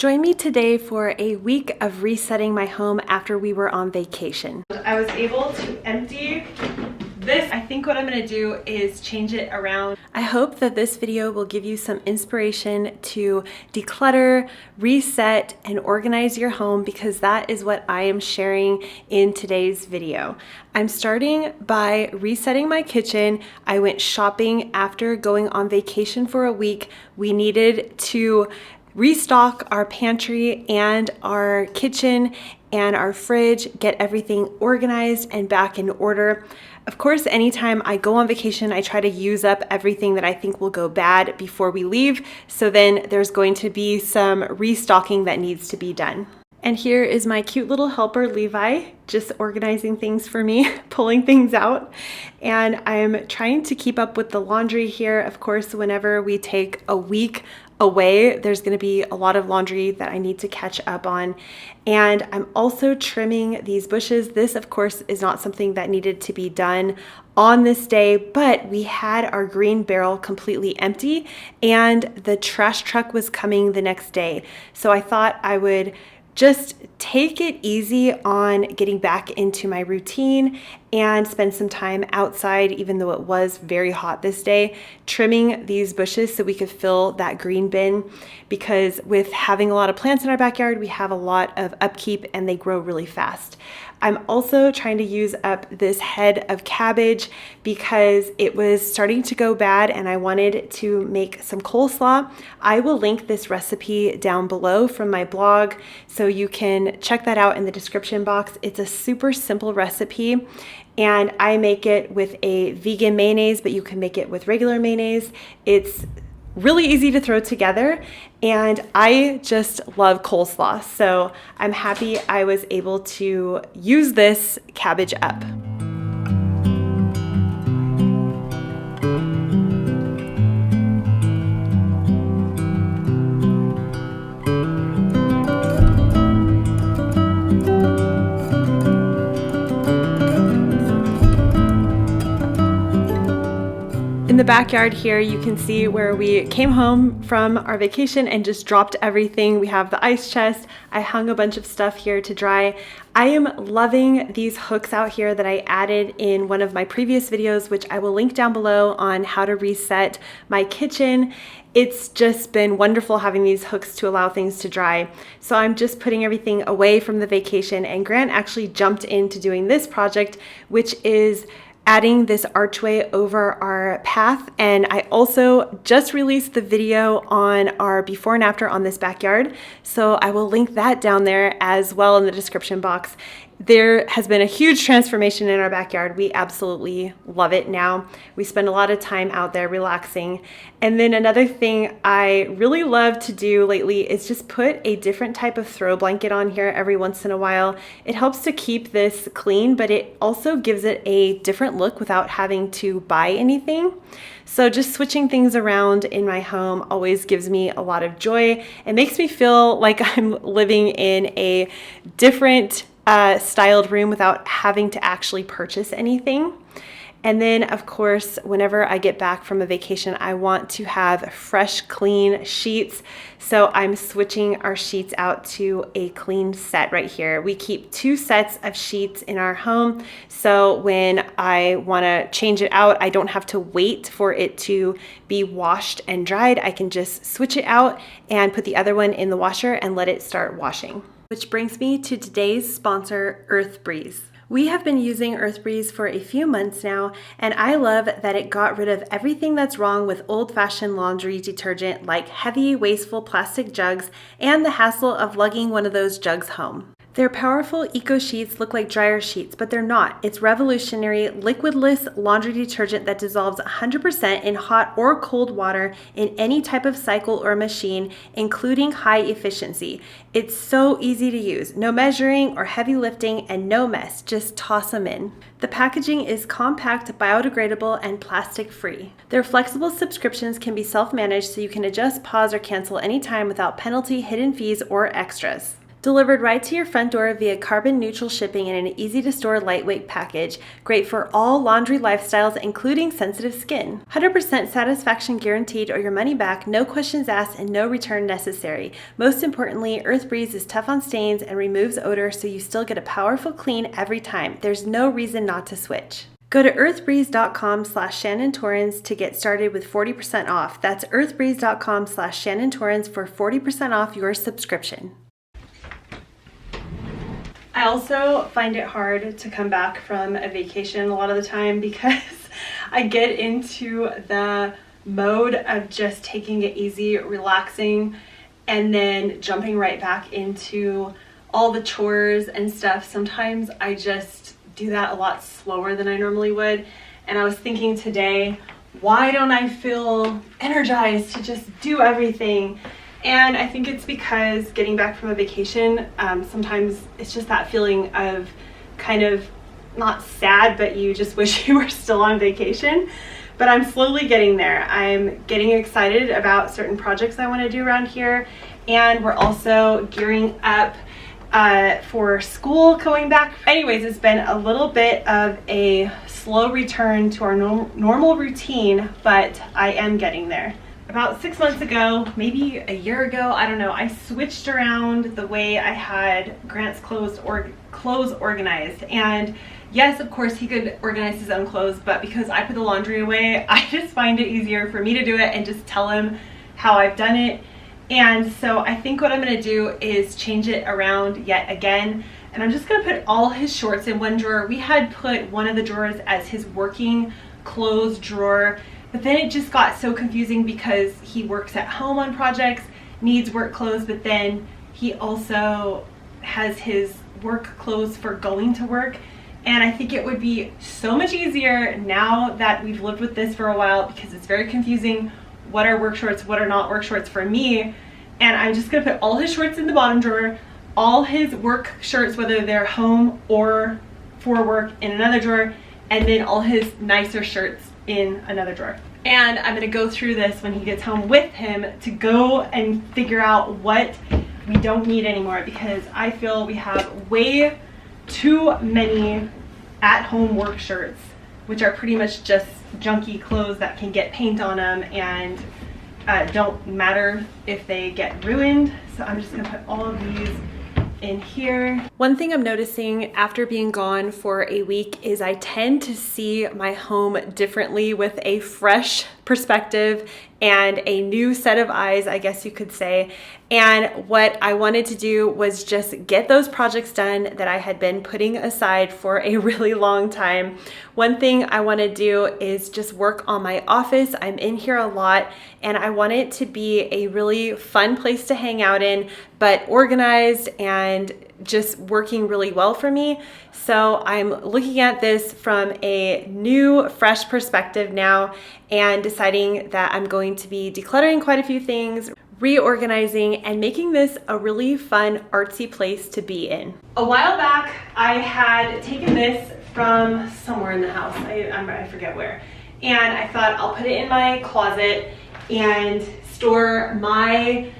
Join me today for a week of resetting my home after we were on vacation. I was able to empty this. I think what I'm gonna do is change it around. I hope that this video will give you some inspiration to declutter, reset, and organize your home, because that is what I am sharing in today's video. I'm starting by resetting my kitchen. I went shopping after going on vacation for a week. We needed to restock our pantry and our kitchen and our fridge, get everything organized and back in order. Of course, anytime I go on vacation, I try to use up everything that I think will go bad before we leave. So then there's going to be some restocking that needs to be done. And here is my cute little helper, Levi, just organizing things for me, pulling things out. And I'm trying to keep up with the laundry here. Of course, whenever we take a week away, there's going to be a lot of laundry that I need to catch up on. And I'm also trimming these bushes. This, of course, is not something that needed to be done on this day, but we had our green barrel completely empty and the trash truck was coming the next day. So I thought I would just take it easy on getting back into my routine and spend some time outside, even though it was very hot this day, trimming these bushes so we could fill that green bin, because with having a lot of plants in our backyard, we have a lot of upkeep and they grow really fast. I'm also trying to use up this head of cabbage because it was starting to go bad and I wanted to make some coleslaw. I will link this recipe down below from my blog, so you can check that out in the description box. It's a super simple recipe and I make it with a vegan mayonnaise, but you can make it with regular mayonnaise. It's really easy to throw together and I just love coleslaw. So I'm happy I was able to use this cabbage up. In the backyard here, you can see where we came home from our vacation and just dropped everything. We have the ice chest. I hung a bunch of stuff here to dry. I am loving these hooks out here that I added in one of my previous videos, which I will link down below, on how to reset my kitchen. It's just been wonderful having these hooks to allow things to dry. So I'm just putting everything away from the vacation, and Grant actually jumped into doing this project, which is adding this archway over our path. And I also just released the video on our before and after on this backyard, so I will link that down there as well in the description box. There has been a huge transformation in our backyard. We absolutely love it now. We spend a lot of time out there relaxing. And then another thing I really love to do lately is just put a different type of throw blanket on here every once in a while. It helps to keep this clean, but it also gives it a different look without having to buy anything. So just switching things around in my home always gives me a lot of joy. It makes me feel like I'm living in a different styled room without having to actually purchase anything. And then, of course, whenever I get back from a vacation, I want to have fresh, clean sheets. So I'm switching our sheets out to a clean set right here. We keep 2 sets of sheets in our home. So when I want to change it out, I don't have to wait for it to be washed and dried. I can just switch it out and put the other one in the washer and let it start washing. Which brings me to today's sponsor, Earth Breeze. We have been using Earth Breeze for a few months now, and I love that it got rid of everything that's wrong with old-fashioned laundry detergent, like heavy, wasteful plastic jugs and the hassle of lugging one of those jugs home. Their powerful eco sheets look like dryer sheets, but they're not. It's revolutionary liquidless laundry detergent that dissolves 100% in hot or cold water in any type of cycle or machine, including high efficiency. It's so easy to use. No measuring or heavy lifting and no mess. Just toss them in. The packaging is compact, biodegradable, and plastic-free. Their flexible subscriptions can be self-managed, so you can adjust, pause, or cancel anytime without penalty, hidden fees, or extras. Delivered right to your front door via carbon neutral shipping in an easy to store lightweight package. Great for all laundry lifestyles, including sensitive skin. 100% satisfaction guaranteed or your money back, no questions asked, and no return necessary. Most importantly, Earth Breeze is tough on stains and removes odor, so you still get a powerful clean every time. There's no reason not to switch. Go to earthbreeze.com/Shannon Torrens to get started with 40% off. That's earthbreeze.com/Shannon Torrens for 40% off your subscription. I also find it hard to come back from a vacation a lot of the time because I get into the mode of just taking it easy, relaxing, and then jumping right back into all the chores and stuff. Sometimes I just do that a lot slower than I normally would. And I was thinking today, why don't I feel energized to just do everything? And I think it's because getting back from a vacation, sometimes it's just that feeling of kind of not sad, but you just wish you were still on vacation. But I'm slowly getting there. I'm getting excited about certain projects I want to do around here. And we're also gearing up for school going back. Anyways, it's been a little bit of a slow return to our normal routine, but I am getting there. About 6 months ago, maybe a year ago, I don't know, I switched around the way I had Grant's clothes organized. And yes, of course, he could organize his own clothes, but because I put the laundry away, I just find it easier for me to do it and just tell him how I've done it. And so I think what I'm gonna do is change it around yet again. And I'm just gonna put all his shorts in one drawer. We had put one of the drawers as his working clothes drawer, but then it just got so confusing because he works at home on projects, needs work clothes, but then he also has his work clothes for going to work. And I think it would be so much easier now that we've lived with this for a while, because it's very confusing what are work shorts, what are not work shorts for me. And I'm just gonna put all his shorts in the bottom drawer, all his work shirts, whether they're home or for work, in another drawer, and then all his nicer shirts in another drawer. And I'm gonna go through this when he gets home with him to go and figure out what we don't need anymore, because I feel we have way too many at-home work shirts, which are pretty much just junky clothes that can get paint on them and don't matter if they get ruined. So I'm just gonna put all of these in here. One thing I'm noticing after being gone for a week is I tend to see my home differently with a fresh perspective and a new set of eyes, I guess you could say. And what I wanted to do was just get those projects done that I had been putting aside for a really long time. One thing I want to do is just work on my office. I'm in here a lot and I want it to be a really fun place to hang out in, but organized and just working really well for me. So I'm looking at this from a new, fresh perspective now and deciding that I'm going to be decluttering quite a few things, reorganizing, and making this a really fun, artsy place to be in. A while back, I had taken this from somewhere in the house. I forget where. And I thought I'll put it in my closet and store my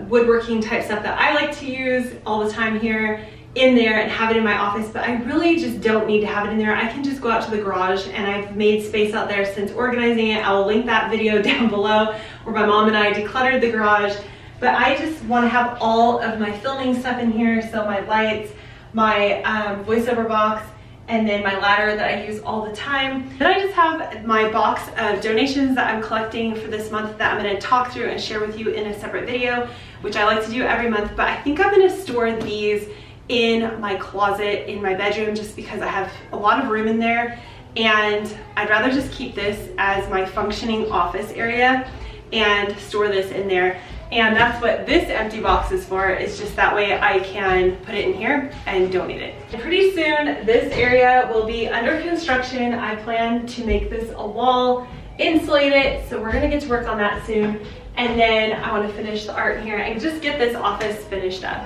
woodworking type stuff that I like to use all the time here in there and have it in my office, but I really just don't need to have it in there. I can just go out to the garage, and I've made space out there since organizing it. I will link that video down below where my mom and I decluttered the garage, but I just want to have all of my filming stuff in here. So my lights, my voiceover box, and then my ladder that I use all the time. Then I just have my box of donations that I'm collecting for this month that I'm going to talk through and share with you in a separate video, which I like to do every month. But I think I'm going to store these in my closet in my bedroom just because I have a lot of room in there, and I'd rather just keep this as my functioning office area and store this in there. And that's what this empty box is for. It's just that way I can put it in here and donate it. Pretty soon this area will be under construction. I plan to make this a wall, insulate it, so we're gonna get to work on that soon. And then I want to finish the art here and just get this office finished up.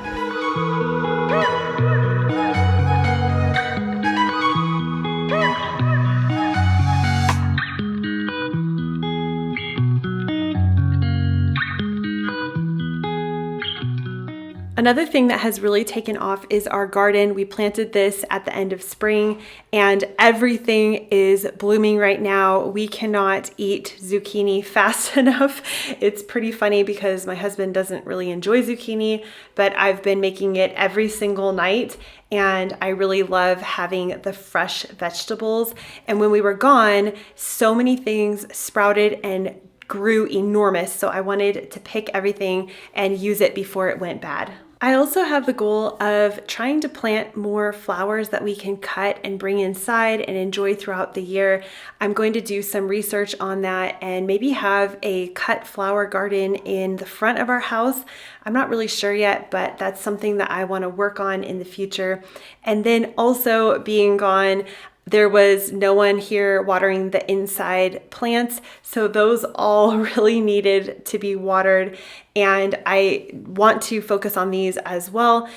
Another thing that has really taken off is our garden. We planted this at the end of spring and everything is blooming right now. We cannot eat zucchini fast enough. It's pretty funny because my husband doesn't really enjoy zucchini, but I've been making it every single night and I really love having the fresh vegetables. And when we were gone, so many things sprouted and grew enormous. So I wanted to pick everything and use it before it went bad. I also have the goal of trying to plant more flowers that we can cut and bring inside and enjoy throughout the year. I'm going to do some research on that and maybe have a cut flower garden in the front of our house. I'm not really sure yet, but that's something that I want to work on in the future. And then also being gone, there was no one here watering the inside plants, so those all really needed to be watered, and I want to focus on these as well,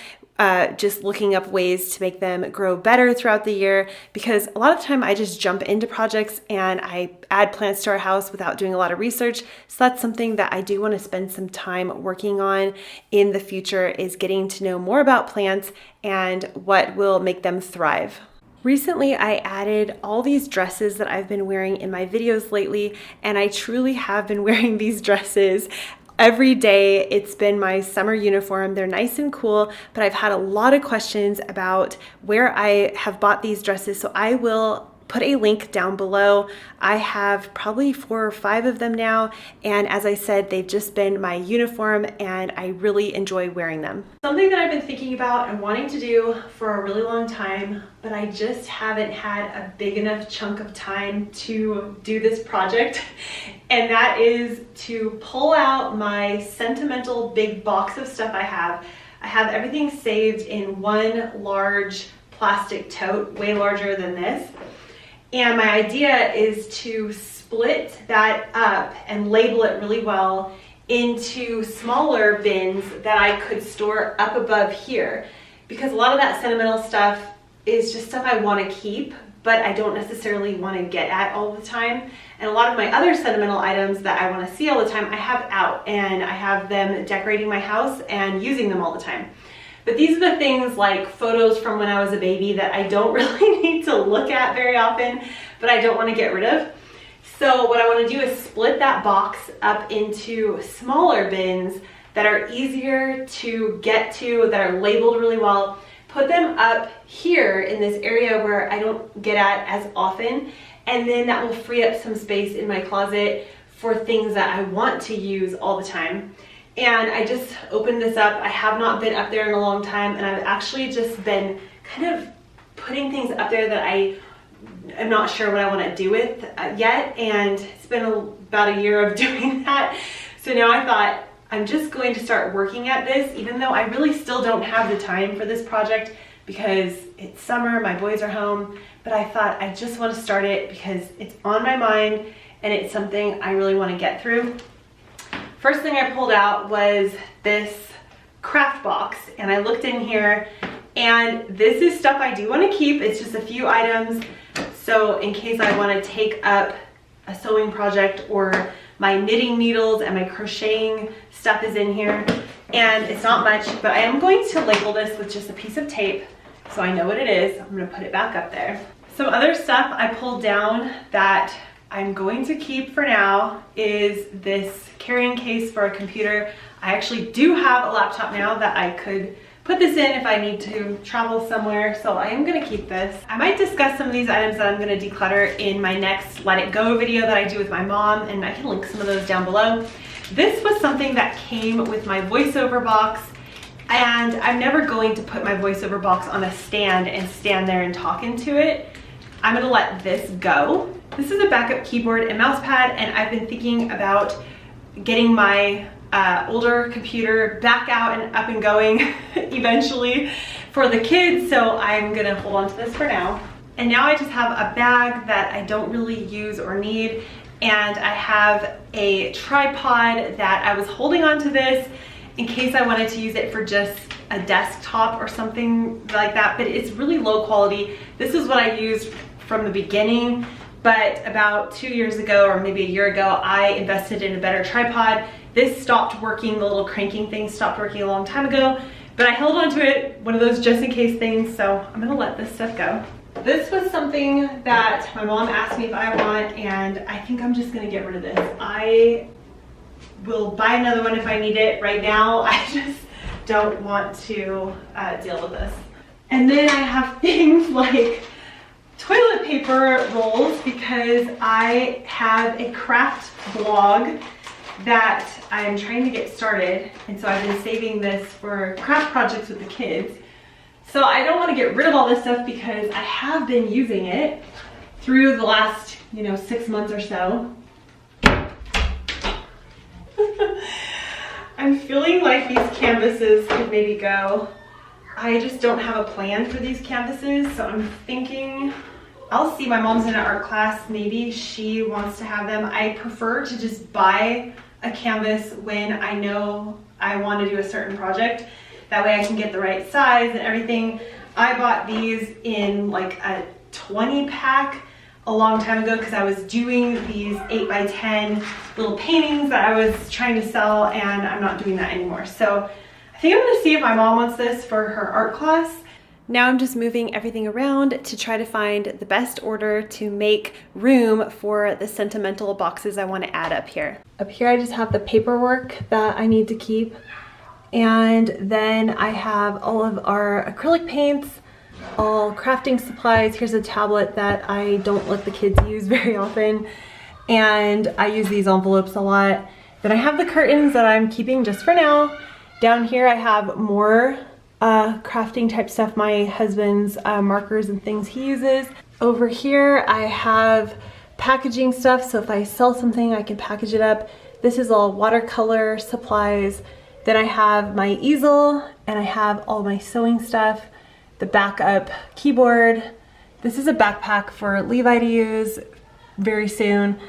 just looking up ways to make them grow better throughout the year, because a lot of the time I just jump into projects and I add plants to our house without doing a lot of research. So that's something that I do want to spend some time working on in the future, is getting to know more about plants and what will make them thrive. Recently, I added all these dresses that I've been wearing in my videos lately, and I truly have been wearing these dresses every day. It's been my summer uniform. They're nice and cool, but I've had a lot of questions about where I have bought these dresses, so I will put a link down below. I have probably 4 or 5 of them now, and as I said, they've just been my uniform and I really enjoy wearing them. Something that I've been thinking about and wanting to do for a really long time, but I just haven't had a big enough chunk of time to do this project, and that is to pull out my sentimental big box of stuff I have. I have everything saved in one large plastic tote, way larger than this. And my idea is to split that up and label it really well into smaller bins that I could store up above here. Because a lot of that sentimental stuff is just stuff I want to keep, but I don't necessarily want to get at all the time. And a lot of my other sentimental items that I want to see all the time, I have out, and I have them decorating my house and using them all the time. But these are the things like photos from when I was a baby that I don't really need to look at very often, but I don't want to get rid of. So what I want to do is split that box up into smaller bins that are easier to get to, that are labeled really well, put them up here in this area where I don't get at as often, and then that will free up some space in my closet for things that I want to use all the time. And I just opened this up. I have not been up there in a long time, and I've actually just been kind of putting things up there that I am not sure what I want to do with yet, and it's been about a year of doing that. So now I thought I'm just going to start working at this, even though I really still don't have the time for this project because it's summer, my boys are home, but I thought I just want to start it because it's on my mind and it's something I really want to get through. First thing I pulled out was this craft box, and I looked in here, and this is stuff I do want to keep. It's just a few items, so in case I want to take up a sewing project, or my knitting needles and my crocheting stuff is in here. And it's not much, but I am going to label this with just a piece of tape so I know what it is. I'm going to put it back up there. Some other stuff I pulled down that I'm going to keep for now is this carrying case for a computer. I actually do have a laptop now that I could put this in if I need to travel somewhere, so I am going to keep this. I might discuss some of these items that I'm going to declutter in my next Let It Go video that I do with my mom, and I can link some of those down below. This was something that came with my voiceover box, and I'm never going to put my voiceover box on a stand and stand there and talk into it. I'm going to let this go. This is a backup keyboard and mouse pad, and I've been thinking about getting my older computer back out and up and going eventually for the kids, so I'm gonna hold on to this for now. And now I just have a bag that I don't really use or need, and I have a tripod that I was holding on to this in case I wanted to use it for just a desktop or something like that, but it's really low quality. This is what I used from the beginning, but about 2 years ago, or maybe a year ago, I invested in a better tripod. This stopped working, the little cranking thing stopped working a long time ago, But I held on to it, one of those just in case things, so I'm gonna let this stuff go. This was something that my mom asked me if I want, and I think I'm just gonna get rid of this. I will buy another one if I need it. Right now, I just don't want to deal with this. And then I have things like toilet paper rolls because I have a craft blog that I'm trying to get started. And so I've been saving this for craft projects with the kids. So I don't want to get rid of all this stuff because I have been using it through the last, 6 months or so. I'm feeling like these canvases could maybe go. I just don't have a plan for these canvases, so I'm thinking I'll see. My mom's in an art class, maybe she wants to have them. I prefer to just buy a canvas when I know I want to do a certain project. That way I can get the right size and everything. I bought these in like a 20 pack a long time ago because I was doing these 8x10 little paintings that I was trying to sell, and I'm not doing that anymore. So I think I'm gonna see if my mom wants this for her art class. Now I'm just moving everything around to try to find the best order to make room for the sentimental boxes I want to add up here. Up here I just have the paperwork that I need to keep, and then I have all of our acrylic paints, all crafting supplies. Here's a tablet that I don't let the kids use very often, and I use these envelopes a lot. Then I have the curtains that I'm keeping just for now. Down here I have more crafting type stuff, my husband's markers and things he uses. Over here I have packaging stuff, so if I sell something I can package it up. This is all watercolor supplies. Then I have my easel, and I have all my sewing stuff, the backup keyboard. This is a backpack for Levi to use very soon.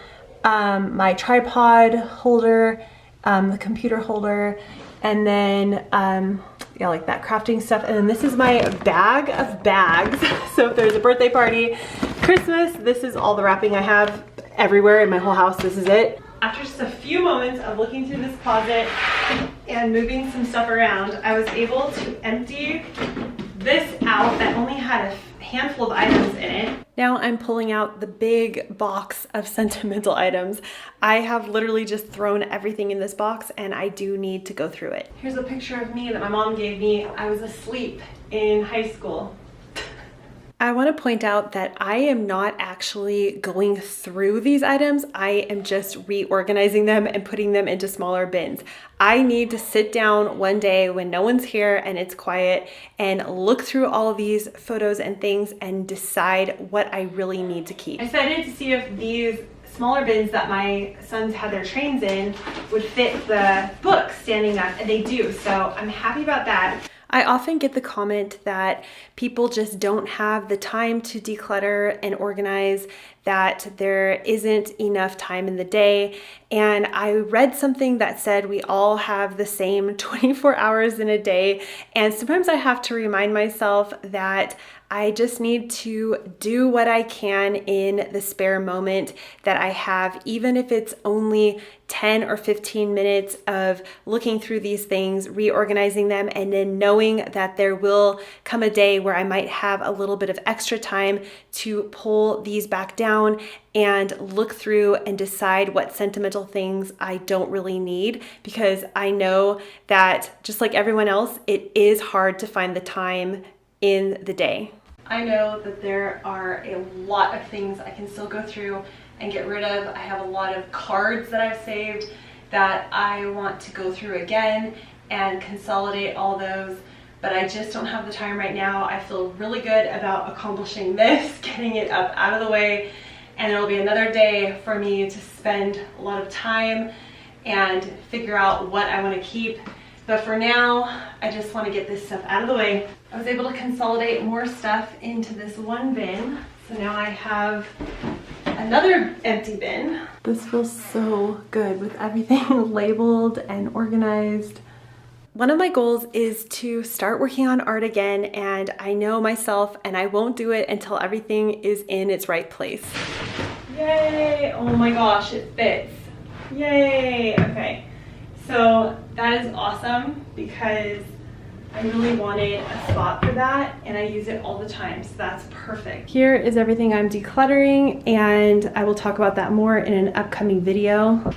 My tripod holder, the computer holder, and then yeah, like that crafting stuff. And then this is my bag of bags. So if there's a birthday party, Christmas, this is all the wrapping I have everywhere in my whole house. This is it. After just a few moments of looking through this closet and moving some stuff around, I was able to empty this out that only had a handful of items in it. Now I'm pulling out the big box of sentimental items. I have literally just thrown everything in this box, and I do need to go through it. Here's a picture of me that my mom gave me. I was asleep in high school. I want to point out that I am not actually going through these items. I am just reorganizing them and putting them into smaller bins. I need to sit down one day when no one's here and it's quiet and look through all of these photos and things and decide what I really need to keep. I decided to see if these smaller bins that my sons had their trains in would fit the books standing up, and they do. So I'm happy about that. I often get the comment that people just don't have the time to declutter and organize, that there isn't enough time in the day. And I read something that said we all have the same 24 hours in a day. And sometimes I have to remind myself that I just need to do what I can in the spare moment that I have, even if it's only 10 or 15 minutes of looking through these things, reorganizing them, and then knowing that there will come a day where I might have a little bit of extra time to pull these back down and look through and decide what sentimental things I don't really need, because I know that just like everyone else, it is hard to find the time in the day. I know that there are a lot of things I can still go through and get rid of. I have a lot of cards that I've saved that I want to go through again and consolidate all those, but I just don't have the time right now. I feel really good about accomplishing this, getting it up out of the way, and it'll be another day for me to spend a lot of time and figure out what I want to keep. But for now, I just want to get this stuff out of the way. I was able to consolidate more stuff into this one bin. So now I have another empty bin. This feels so good with everything labeled and organized. One of my goals is to start working on art again, and I know myself and I won't do it until everything is in its right place. Yay! Oh my gosh, it fits. Yay! Okay. So that is awesome because I really wanted a spot for that, and I use it all the time, so that's perfect. Here is everything I'm decluttering, and I will talk about that more in an upcoming video.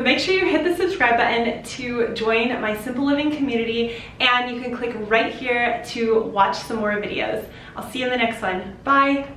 Make sure you hit the subscribe button to join my Simple Living community, and you can click right here to watch some more videos. I'll see you in the next one. Bye.